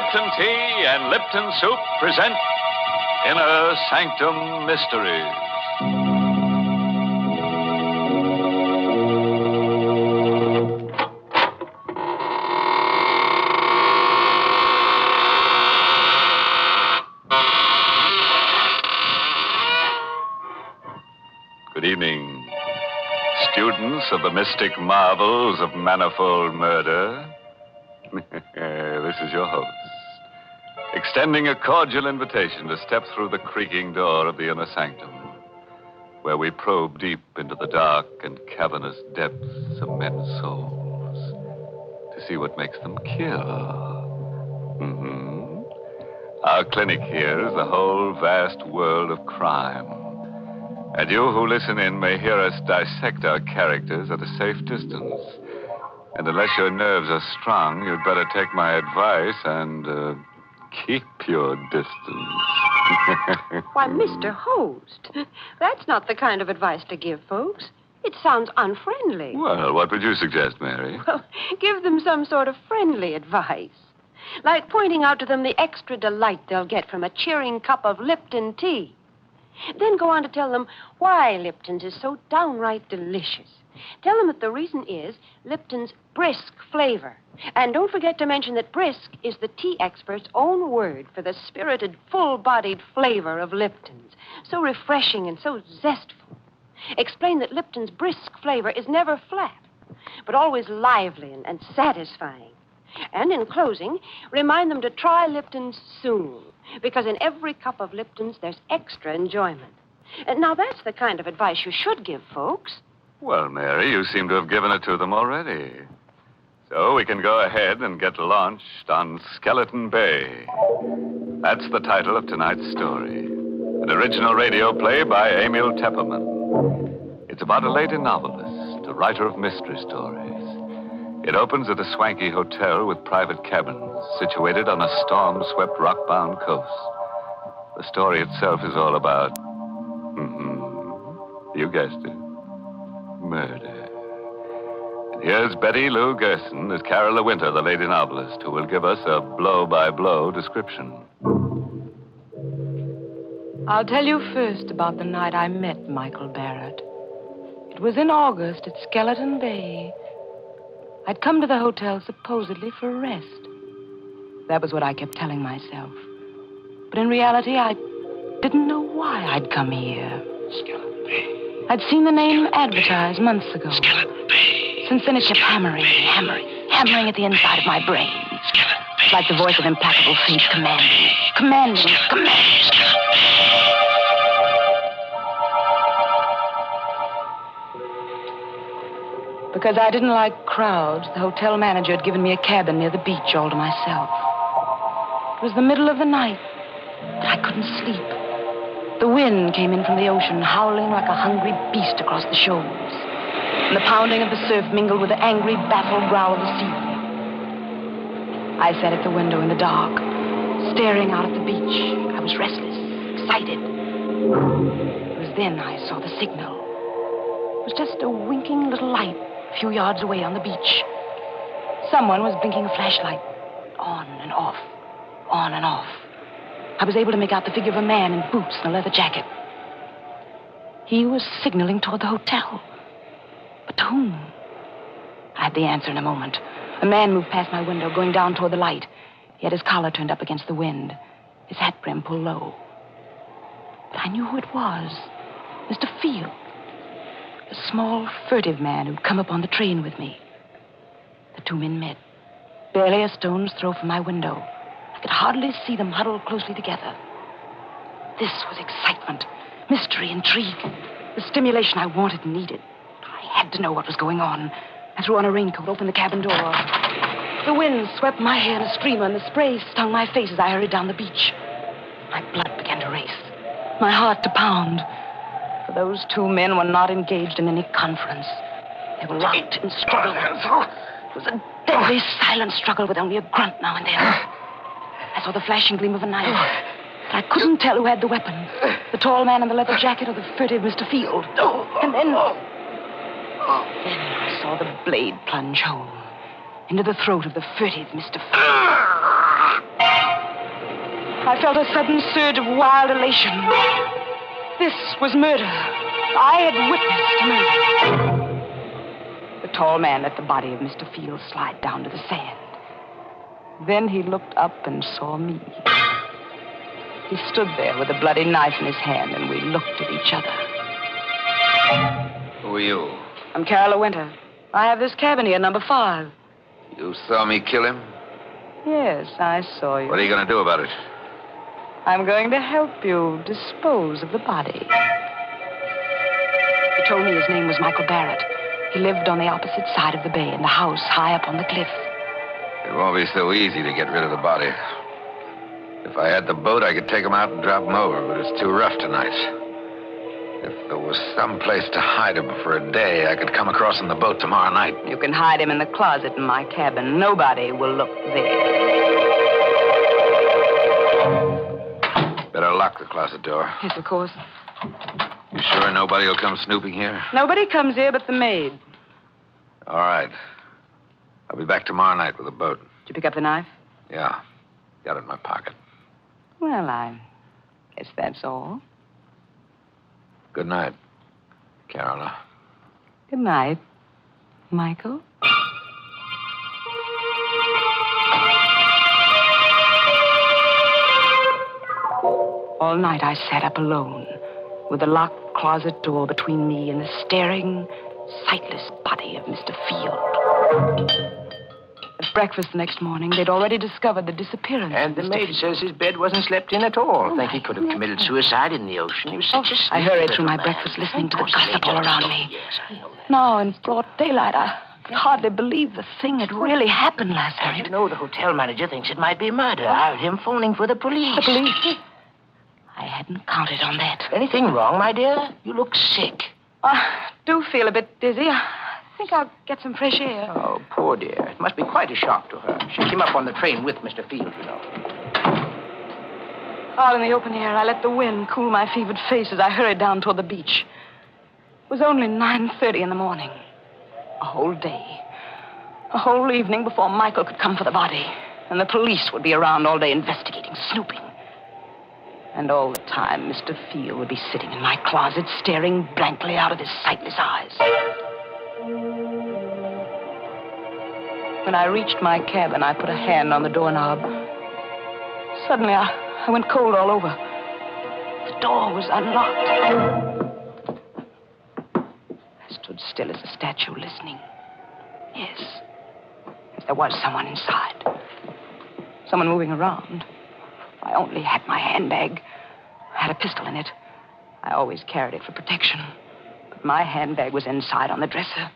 Lipton Tea and Lipton Soup present Inner Sanctum Mysteries. Good evening, students of the mystic marvels of manifold murder. This is your host, extending a cordial invitation to step through the creaking door of the inner sanctum, where we probe deep into the dark and cavernous depths of men's souls to see what makes them kill. Our clinic here is the whole vast world of crime. And you who listen in may hear us dissect our characters at a safe distance. And unless your nerves are strong, you'd better take my advice and keep your distance. Why, Mr. Host, that's not the kind of advice to give folks. It sounds unfriendly. Well, what would you suggest, Mary? Well, give them some sort of friendly advice. Like pointing out to them the extra delight they'll get from a cheering cup of Lipton tea. Then go on to tell them why Lipton's is so downright delicious. Tell them that the reason is Lipton's brisk flavor. And don't forget to mention that brisk is the tea expert's own word for the spirited, full-bodied flavor of Lipton's. So refreshing and so zestful. Explain that Lipton's brisk flavor is never flat, but always lively and satisfying. And in closing, remind them to try Lipton's soon, because in every cup of Lipton's, there's extra enjoyment. Now, that's the kind of advice you should give folks. Well, Mary, you seem to have given it to them already. So we can go ahead and get launched on Skeleton Bay. That's the title of tonight's story. An original radio play by Emil Tepperman. It's about a lady novelist, a writer of mystery stories. It opens at a swanky hotel with private cabins situated on a storm-swept, rock-bound coast. The story itself is all about, you guessed it, murder. And here's Betty Lou Gerson as Carol De Winter, the lady novelist, who will give us a blow-by-blow description. I'll tell you first about the night I met Michael Barrett. It was in August at Skeleton Bay. I'd come to the hotel supposedly for a rest. That was what I kept telling myself. But in reality, I didn't know why I'd come here. Skeleton Bay. I'd seen the name advertised months ago. Skeleton Bay. Since then, it kept hammering at the inside of my brain. Skeleton Bay. It's like the voice of implacable fate commanding. Because I didn't like crowds, the hotel manager had given me a cabin near the beach all to myself. It was the middle of the night, but I couldn't sleep. The wind came in from the ocean, howling like a hungry beast across the shoals. And the pounding of the surf mingled with the angry, baffled growl of the sea. I sat at the window in the dark, staring out at the beach. I was restless, excited. It was then I saw the signal. It was just a winking little light a few yards away on the beach. Someone was blinking a flashlight. On and off. On and off. I was able to make out the figure of a man in boots and a leather jacket. He was signaling toward the hotel. But to whom? I had the answer in a moment. A man moved past my window, going down toward the light. He had his collar turned up against the wind, his hat brim pulled low. But I knew who it was. Mr. Field. A small, furtive man who'd come up on the train with me. The two men met, barely a stone's throw from my window. I could hardly see them huddled closely together. This was excitement, mystery, intrigue, the stimulation I wanted and needed. I had to know what was going on. I threw on a raincoat, opened the cabin door. The wind swept my hair in a streamer, and the spray stung my face as I hurried down the beach. My blood began to race, my heart to pound. For those two men were not engaged in any conference. They were locked in struggle. It was a deadly, silent struggle with only a grunt now and then. I saw the flashing gleam of a knife, but I couldn't tell who had the weapon. The tall man in the leather jacket or the furtive Mr. Field. And then I saw the blade plunge home into the throat of the furtive Mr. Field. I felt a sudden surge of wild elation. This was murder. I had witnessed murder. The tall man let the body of Mr. Field slide down to the sand. Then he looked up and saw me. He stood there with a bloody knife in his hand, and we looked at each other. Who are you? I'm Carola Winter. I have this cabin here, number 5. You saw me kill him? Yes, I saw you. What are you going to do about it? I'm going to help you dispose of the body. He told me his name was Michael Barrett. He lived on the opposite side of the bay in the house high up on the cliff. It won't be so easy to get rid of the body. If I had the boat, I could take him out and drop him over, but it's too rough tonight. If there was some place to hide him for a day, I could come across on the boat tomorrow night. You can hide him in the closet in my cabin. Nobody will look there. Better lock the closet door. Yes, of course. You sure nobody will come snooping here? Nobody comes here but the maid. All right. I'll be back tomorrow night with a boat. Did you pick up the knife? Yeah. Got it in my pocket. Well, I guess that's all. Good night, Carola. Good night, Michael. All night I sat up alone, with the locked closet door between me and the staring, sightless body of Mr. Field. At breakfast the next morning, they'd already discovered the disappearance And the of Mr. maid Field. says his bed wasn't slept in at all. Oh, Think he could have committed suicide in the ocean. He was such a I hurried through sneaky my little man. breakfast listening to Of the course, gossip maid all just around told- me. Yes, I know that. Now, in broad daylight, I could hardly believe the thing had really happened last And night. you know, the hotel manager thinks it might be murder. I heard him phoning for the police. The police? I hadn't counted on that. Anything wrong, my dear? You look sick. I do feel a bit dizzy. I think I'll get some fresh air. Oh, poor dear. It must be quite a shock to her. She came up on the train with Mr. Field, you know. Out in the open air, I let the wind cool my fevered face as I hurried down toward the beach. It was only 9:30 in the morning. A whole day. A whole evening before Michael could come for the body. And the police would be around all day investigating, snooping. And all the time, Mr. Field would be sitting in my closet, staring blankly out of his sightless eyes. When I reached my cabin, I put a hand on the doorknob. Suddenly, I went cold all over. The door was unlocked. I stood still as a statue, listening. Yes, there was someone inside. Someone moving around. I only had my handbag. I had a pistol in it. I always carried it for protection. But my handbag was inside on the dresser.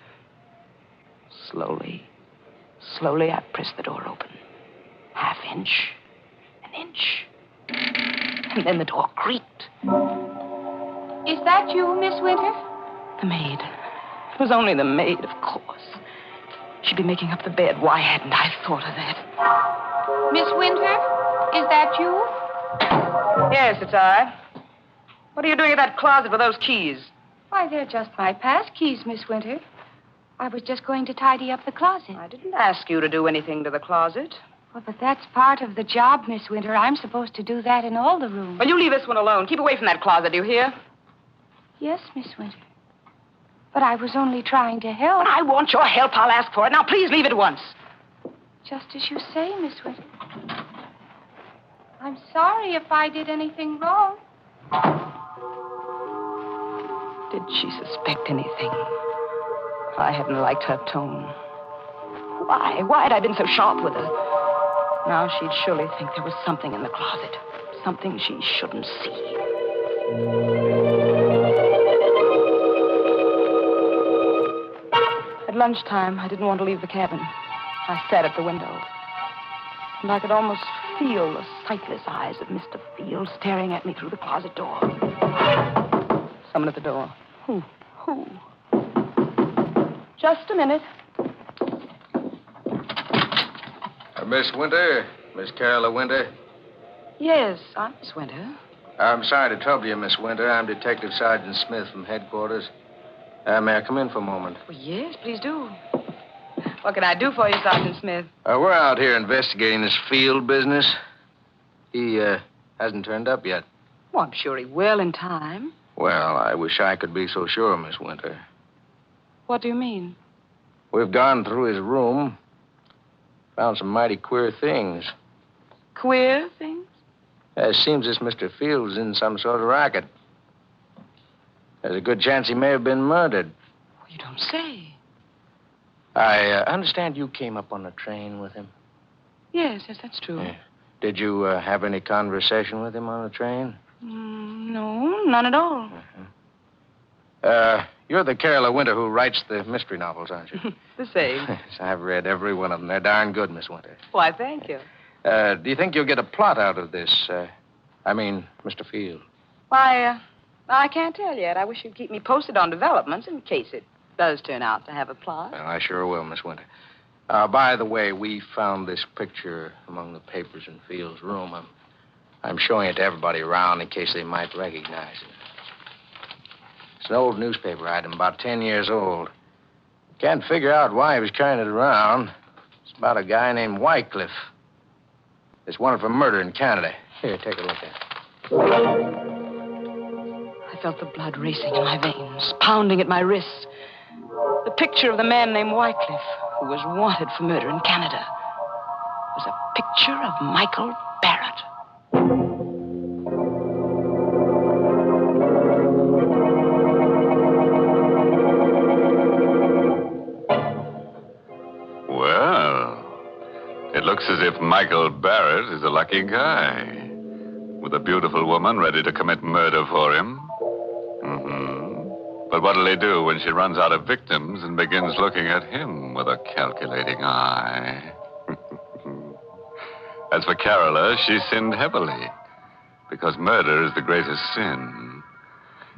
Slowly, I pressed the door open. Half inch, an inch. And then the door creaked. Is that you, Miss Winter? The maid. It was only the maid, of course. She'd be making up the bed. Why hadn't I thought of that? Miss Winter? Is that you? Yes, it's I. What are you doing in that closet with those keys? Why, they're just my pass keys, Miss Winter. I was just going to tidy up the closet. I didn't ask you to do anything to the closet. Well, but that's part of the job, Miss Winter. I'm supposed to do that in all the rooms. Well, you leave this one alone. Keep away from that closet, do you hear? Yes, Miss Winter. But I was only trying to help. When I want your help, I'll ask for it. Now, please leave at once. Just as you say, Miss Winter. I'm sorry if I did anything wrong. Did she suspect anything? I hadn't liked her tone. Why? Why had I been so sharp with her? Now she'd surely think there was something in the closet. Something she shouldn't see. At lunchtime, I didn't want to leave the cabin. I sat at the window. And I could almost feel the sightless eyes of Mr. Field staring at me through the closet door. Someone at the door. Who? Just a minute. Miss Winter? Miss Carola Winter? Yes, I'm Miss Winter. I'm sorry to trouble you, Miss Winter. I'm Detective Sergeant Smith from headquarters. May I come in for a moment? Well, yes, please do. What can I do for you, Sergeant Smith? We're out here investigating this field business. He Hasn't turned up yet. Well, I'm sure he will in time. Well, I wish I could be so sure, Miss Winter. What do you mean? We've gone through his room, found some mighty queer things. Queer things? It seems this Mr. Fields is in some sort of racket. There's a good chance he may have been murdered. Well, you don't say. I understand you came up on the train with him. Yes, that's true. Yeah. Did you have any conversation with him on the train? No, none at all. You're the Carolyn Winter who writes the mystery novels, aren't you? The same. Yes, I've read every one of them. They're darn good, Miss Winter. Why, thank you. Do you think you'll get a plot out of this? Mr. Field. Why, I can't tell yet. I wish you'd keep me posted on developments in case it does turn out to have a plot. Well, I sure will, Miss Winter. By the way, we found this picture among the papers in Field's room. I'm showing it to everybody around in case they might recognize it. It's an old newspaper item, about 10 years old. Can't figure out why he was carrying it around. It's about a guy named Wycliffe. It's wanted for murder in Canada. Here, take a look at it. I felt the blood racing in my veins, pounding at my wrists. The picture of the man named Wycliffe, who was wanted for murder in Canada, was a picture of Michael Barrett. Well, it looks as if Michael Barrett is a lucky guy. With a beautiful woman ready to commit murder for him. But what'll he do when she runs out of victims and begins looking at him with a calculating eye? As for Carola, she sinned heavily, because murder is the greatest sin.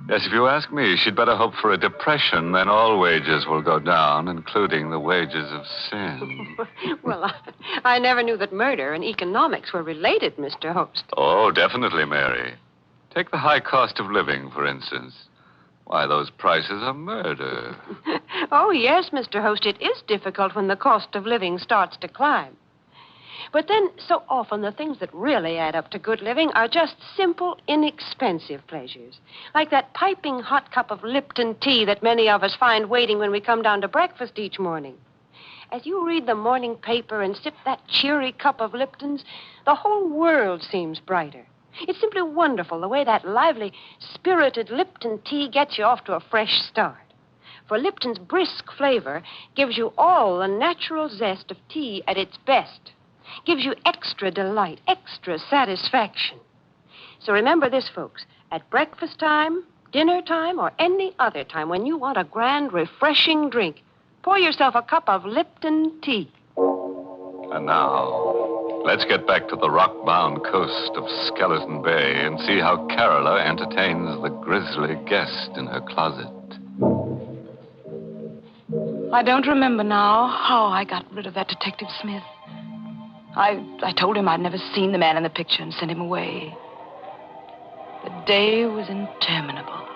Yes, if you ask me, she'd better hope for a depression, then all wages will go down, including the wages of sin. Well, I never knew that murder and economics were related, Mr. Host. Oh, definitely, Mary. Take the high cost of living, for instance. Why, those prices are murder. Oh, yes, Mr. Host, it is difficult when the cost of living starts to climb. But then, so often, the things that really add up to good living are just simple, inexpensive pleasures. Like that piping hot cup of Lipton tea that many of us find waiting when we come down to breakfast each morning. As you read the morning paper and sip that cheery cup of Lipton's, the whole world seems brighter. It's simply wonderful the way that lively, spirited Lipton tea gets you off to a fresh start. For Lipton's brisk flavor gives you all the natural zest of tea at its best. Gives you extra delight, extra satisfaction. So remember this, folks. At breakfast time, dinner time, or any other time when you want a grand, refreshing drink, pour yourself a cup of Lipton tea. And now, let's get back to the rock-bound coast of Skeleton Bay and see how Carola entertains the grisly guest in her closet. I don't remember now how I got rid of that Detective Smith. I told him I'd never seen the man in the picture and sent him away. The day was interminable.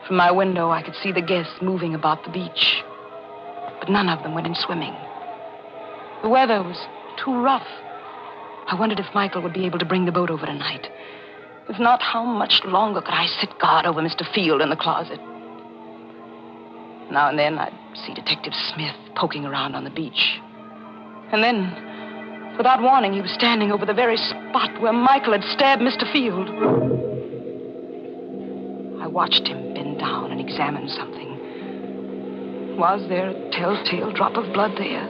From my window, I could see the guests moving about the beach, but none of them went in swimming. The weather was too rough. I wondered if Michael would be able to bring the boat over tonight. If not, how much longer could I sit guard over Mr. Field in the closet? Now and then, I'd see Detective Smith poking around on the beach. And then, without warning, he was standing over the very spot where Michael had stabbed Mr. Field. I watched him bend down and examine something. Was there a telltale drop of blood there?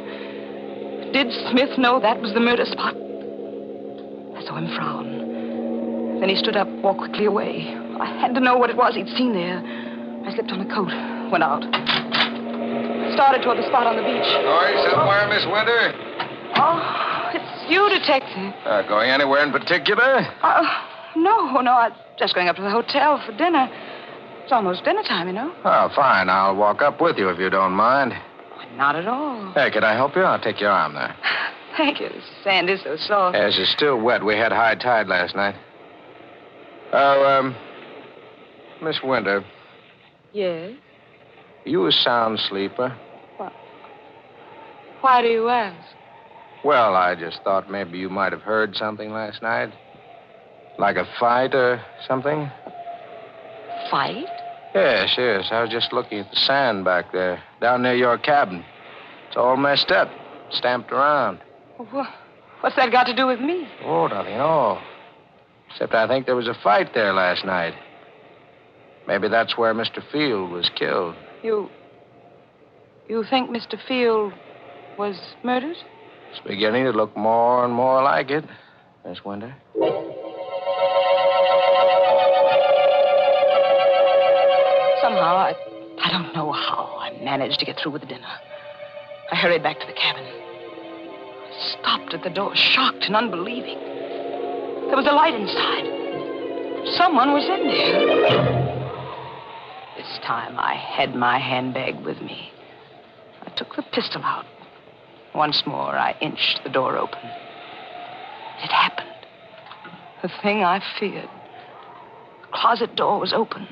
Did Smith know that was the murder spot? I saw him frown. Then he stood up, walked quickly away. I had to know what it was he'd seen there. I slipped on a coat, went out. Started toward the spot on the beach. Going somewhere, Miss Winter? Oh, it's you, Detective. Going anywhere in particular? No, I'm just going up to the hotel for dinner. It's almost dinner time, you know. Oh, fine. I'll walk up with you if you don't mind. Not at all. Hey, can I help you? I'll take your arm there. Thank you. The sand is so soft. Yes, it's still wet. We had high tide last night. Miss Winter, Yes? you a sound sleeper? Why do you ask? Well, I just thought maybe you might have heard something last night. Like a fight or something? Fight? Yes. I was just looking at the sand back there, down near your cabin. It's all messed up, stamped around. What's that got to do with me? Oh, nothing at all. Except I think there was a fight there last night. Maybe that's where Mr. Field was killed. You think Mr. Field was murdered? It's beginning to look more and more like it, Miss Winter. Somehow, I don't know how, I managed to get through with the dinner. I hurried back to the cabin. I stopped at the door, shocked and unbelieving. There was a light inside. Someone was in there. This time, I had my handbag with me. I took the pistol out. Once more, I inched the door open. It happened. The thing I feared. The closet door was open.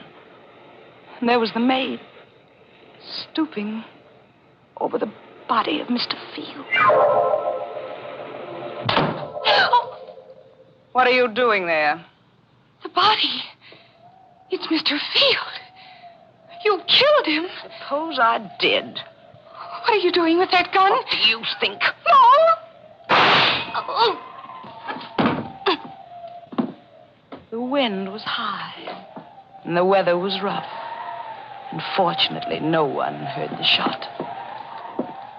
And there was the maid, stooping over the body of Mr. Field. What are you doing there? The body. It's Mr. Field. You killed him. Suppose I did. What are you doing with that gun? What do you think? No! Oh. The wind was high, and the weather was rough. And fortunately, no one heard the shot.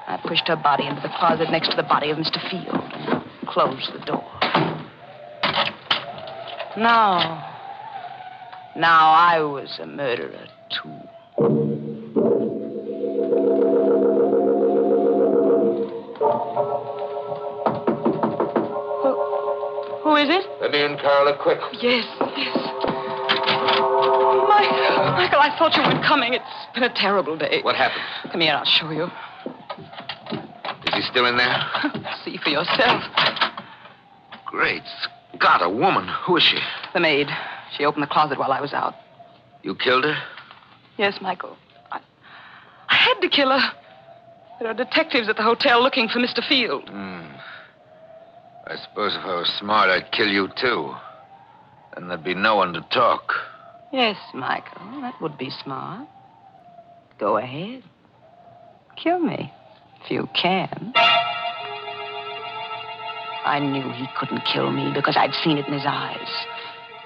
I pushed her body into the closet next to the body of Mr. Field and closed the door. Now I was a murderer, too. Who is it? Let me in, Carla, quick. Yes. Michael, I thought you weren't coming. It's been a terrible day. What happened? Come here, I'll show you. Is he still in there? See for yourself. Great Scott, a woman. Who is she? The maid. She opened the closet while I was out. You killed her? Yes, Michael. I had to kill her. There are detectives at the hotel looking for Mr. Field. I suppose if I was smart, I'd kill you, too. Then there'd be no one to talk. Yes, Michael, that would be smart. Go ahead. Kill me, if you can. I knew he couldn't kill me because I'd seen it in his eyes.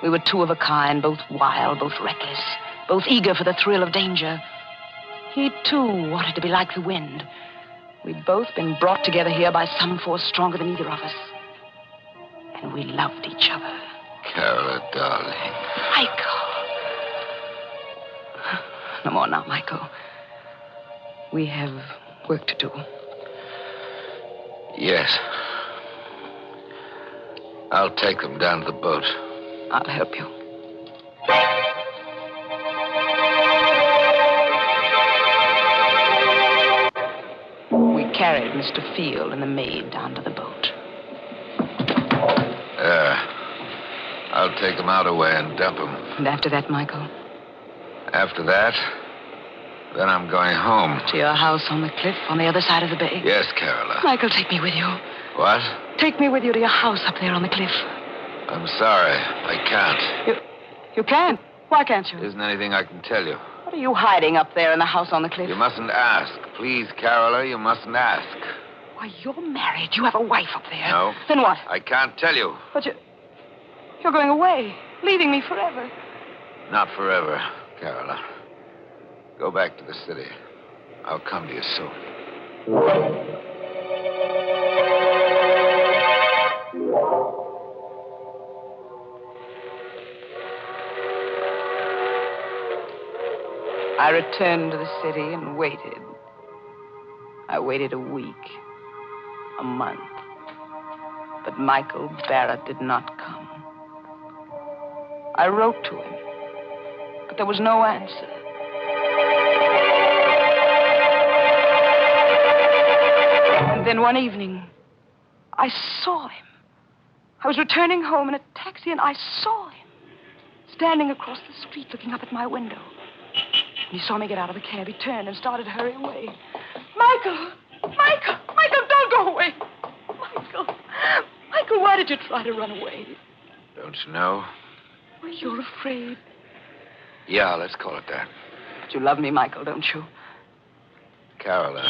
We were two of a kind, both wild, both reckless, both eager for the thrill of danger. He, too, wanted to be like the wind. We'd both been brought together here by some force stronger than either of us. And we loved each other. Carla, darling. Michael. No more now, Michael. We have work to do. Yes. I'll take them down to the boat. I'll help you. We carried Mr. Field and the maid down to the boat. I'll take them out away and dump them. And after that, Michael? After that, then I'm going home. To your house on the cliff on the other side of the bay? Yes, Carola. Michael, take me with you. What? Take me with you to your house up there on the cliff. I'm sorry. I can't. You can't? Why can't you? There isn't anything I can tell you. What are you hiding up there in the house on the cliff? You mustn't ask. Please, Carola, you mustn't ask. Why, you're married. You have a wife up there. No. Then what? I can't tell you. But you're going away, leaving me forever. Not forever, Carola. Go back to the city. I'll come to you soon. I returned to the city and waited. I waited a week, a month. But Michael Barrett did not come. I wrote to him, but there was no answer. And then one evening, I saw him. I was returning home in a taxi, and I saw him standing across the street looking up at my window. He saw me get out of the cab. He turned and started to hurry away. Michael! Michael! Michael, don't go away! Michael! Michael, why did you try to run away? Don't you know? Oh, you're afraid. Yeah, let's call it that. But you love me, Michael, don't you? Carola,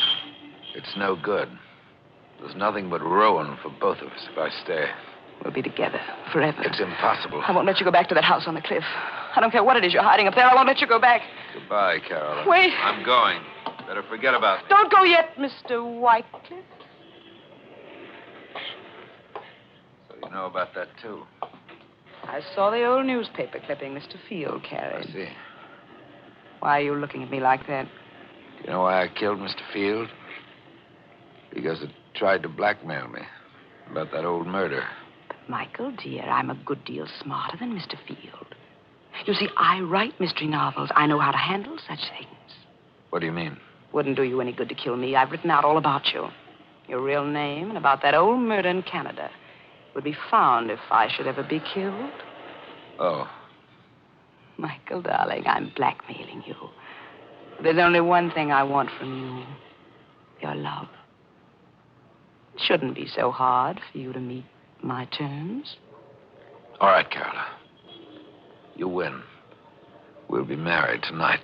it's no good. There's nothing but ruin for both of us if I stay. We'll be together forever. It's impossible. I won't let you go back to that house on the cliff. I don't care what it is you're hiding up there. I won't let you go back. Goodbye, Carola. Wait. I'm going. Better forget about me. Don't go yet, Mr. Wycliffe. So you know about that, too. I saw the old newspaper clipping Mr. Field carried. I see. Why are you looking at me like that? Do you know why I killed Mr. Field? Because it tried to blackmail me about that old murder. But, Michael, dear, I'm a good deal smarter than Mr. Field. You see, I write mystery novels. I know how to handle such things. What do you mean? Wouldn't do you any good to kill me. I've written out all about you. Your real name and about that old murder in Canada would be found if I should ever be killed. Oh. Michael, darling, I'm blackmailing you. There's only one thing I want from you. Your love. It shouldn't be so hard for you to meet my terms. All right, Carola. You win. We'll be married tonight.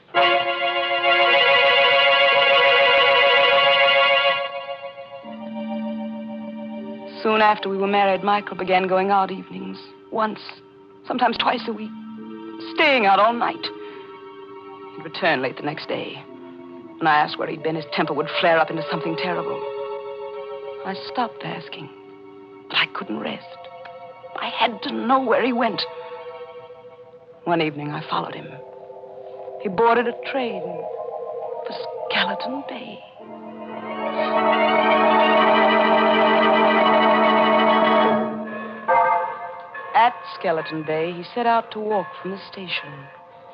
Soon after we were married, Michael began going out evenings. Once, sometimes twice a week. Staying out all night. He'd return late the next day. When I asked where he'd been, his temper would flare up into something terrible. I stopped asking, but I couldn't rest. I had to know where he went. One evening, I followed him. He boarded a train for Skeleton Bay. At Skeleton Bay, he set out to walk from the station,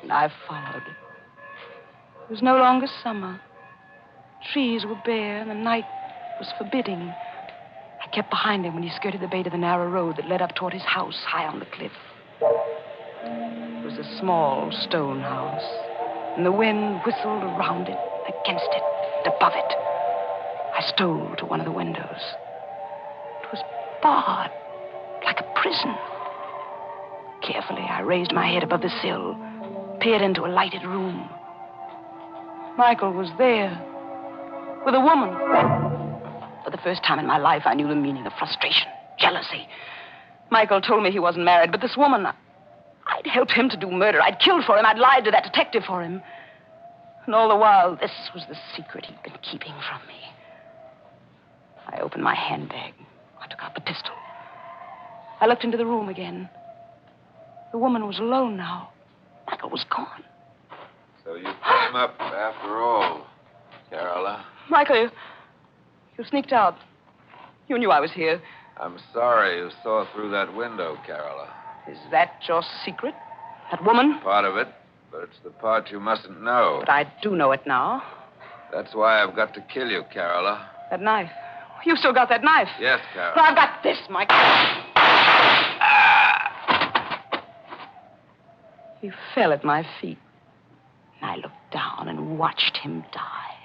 and I followed. It was no longer summer. Trees were bare, and the night was forbidding. I kept behind him when he skirted the bay to the narrow road that led up toward his house high on the cliff. It was a small stone house, and the wind whistled around it, against it, and above it. I stole to one of the windows. It was barred, like a prison. Carefully, I raised my head above the sill, peered into a lighted room. Michael was there, with a woman. For the first time in my life, I knew the meaning of frustration, jealousy. Michael told me he wasn't married, but this woman, I'd helped him to do murder. I'd killed for him. I'd lied to that detective for him. And all the while, this was the secret he'd been keeping from me. I opened my handbag. I took out the pistol. I looked into the room again. The woman was alone now. Michael was gone. So you came up after all, Carola. Michael, you sneaked out. You knew I was here. I'm sorry you saw through that window, Carola. Is that your secret? That woman? Part of it, but it's the part you mustn't know. But I do know it now. That's why I've got to kill you, Carola. That knife. You still got that knife? Yes, Carola. Well, I've got this, Michael. He fell at my feet. And I looked down and watched him die.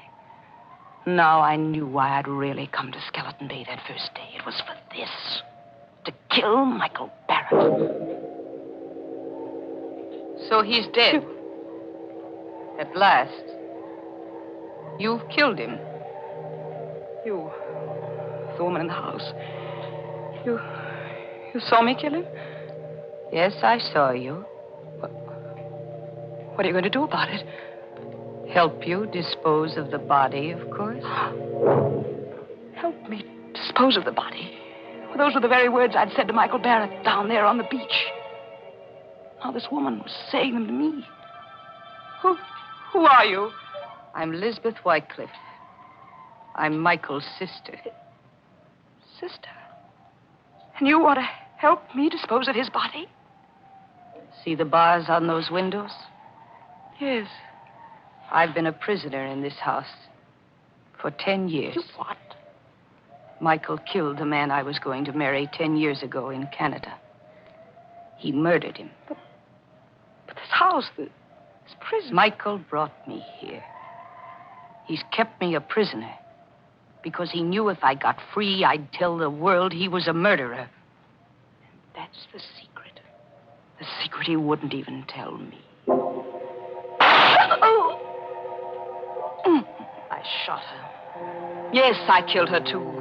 Now I knew why I'd really come to Skeleton Bay that first day. It was for this. To kill Michael Barrett. So he's dead. At last. You've killed him. You, the woman in the house. You saw me kill him? Yes, I saw you. What are you going to do about it? Help you dispose of the body, of course. Help me dispose of the body. Well, those were the very words I'd said to Michael Barrett down there on the beach. Now this woman was saying them to me. Who are you? I'm Lisbeth Wycliffe. I'm Michael's sister. Sister? And you want to help me dispose of his body? See the bars on those windows? Yes. I've been a prisoner in this house for 10 years. You what? Michael killed the man I was going to marry 10 years ago in Canada. He murdered him. But this house, this prison... Michael brought me here. He's kept me a prisoner because he knew if I got free, I'd tell the world he was a murderer. That's the secret. The secret he wouldn't even tell me. I shot her. Yes, I killed her, too.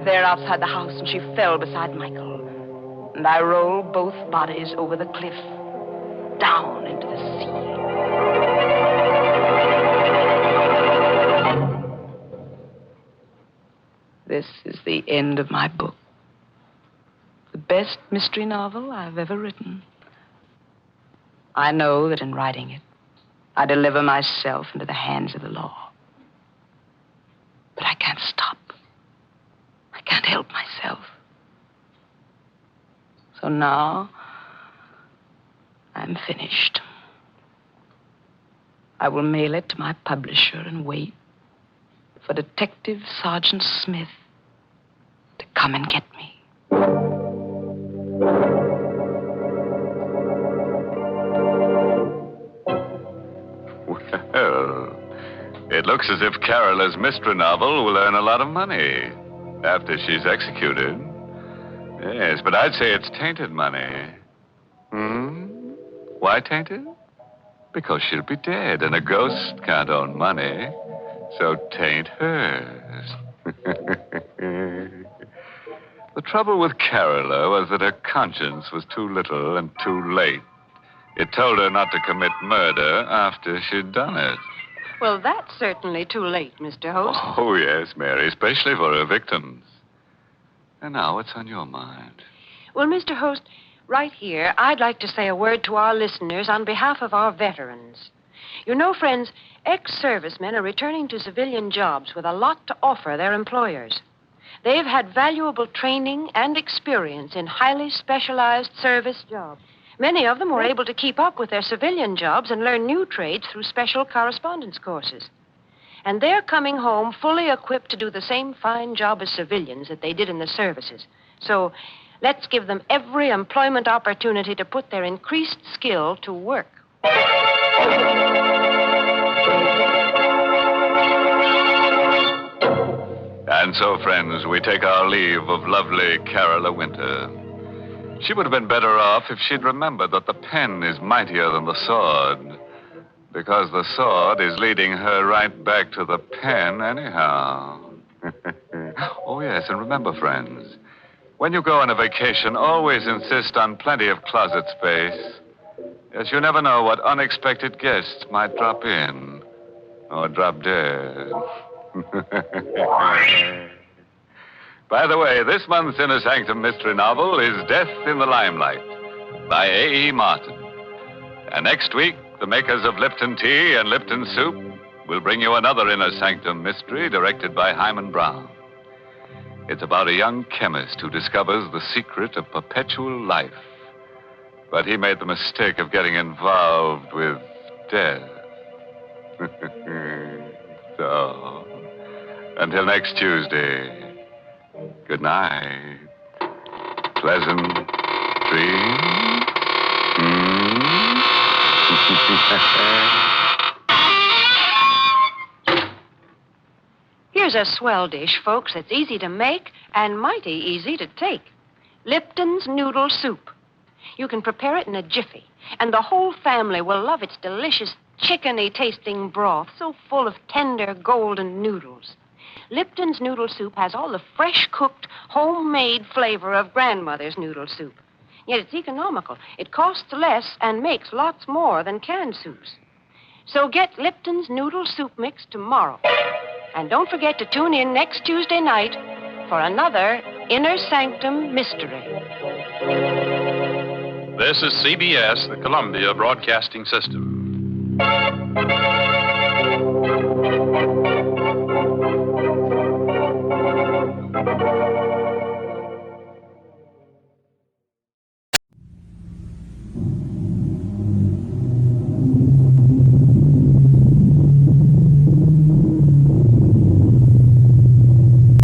There outside the house, and she fell beside Michael. And I rolled both bodies over the cliff, down into the sea. This is the end of my book. The best mystery novel I've ever written. I know that in writing it, I deliver myself into the hands of the law. But I can't stop. I can't help myself. So now, I'm finished. I will mail it to my publisher and wait for Detective Sergeant Smith to come and get me. Well, it looks as if Carola's mystery novel will earn a lot of money after she's executed. Yes, but I'd say it's tainted money. Why tainted? Because she'll be dead, and a ghost can't own money. So taint hers. The trouble with Carola was that her conscience was too little and too late. It told her not to commit murder after she'd done it. Well, that's certainly too late, Mr. Host. Oh, yes, Mary, especially for her victims. And now, what's on your mind? Well, Mr. Host, right here, I'd like to say a word to our listeners on behalf of our veterans. You know, friends, ex-servicemen are returning to civilian jobs with a lot to offer their employers. They've had valuable training and experience in highly specialized service jobs. Many of them were able to keep up with their civilian jobs and learn new trades through special correspondence courses. And they're coming home fully equipped to do the same fine job as civilians that they did in the services. So let's give them every employment opportunity to put their increased skill to work. And so, friends, we take our leave of lovely Carola Winter. She would have been better off if she'd remembered that the pen is mightier than the sword, because the sword is leading her right back to the pen anyhow. Oh, yes, and remember, friends, when you go on a vacation, always insist on plenty of closet space. Yes, you never know what unexpected guests might drop in or drop dead. By the way, this month's Inner Sanctum mystery novel is Death in the Limelight by A.E. Martin. And next week, the makers of Lipton Tea and Lipton Soup will bring you another Inner Sanctum mystery directed by Hyman Brown. It's about a young chemist who discovers the secret of perpetual life. But he made the mistake of getting involved with death. So, until next Tuesday, good night. Pleasant dreams. Here's a swell dish, folks, that's easy to make and mighty easy to take. Lipton's Noodle Soup. You can prepare it in a jiffy, and the whole family will love its delicious chickeny-tasting broth, so full of tender golden noodles. Lipton's Noodle Soup has all the fresh-cooked, homemade flavor of grandmother's noodle soup. Yet it's economical. It costs less and makes lots more than canned soups. So get Lipton's Noodle Soup Mix tomorrow. And don't forget to tune in next Tuesday night for another Inner Sanctum Mystery. This is CBS, the Columbia Broadcasting System.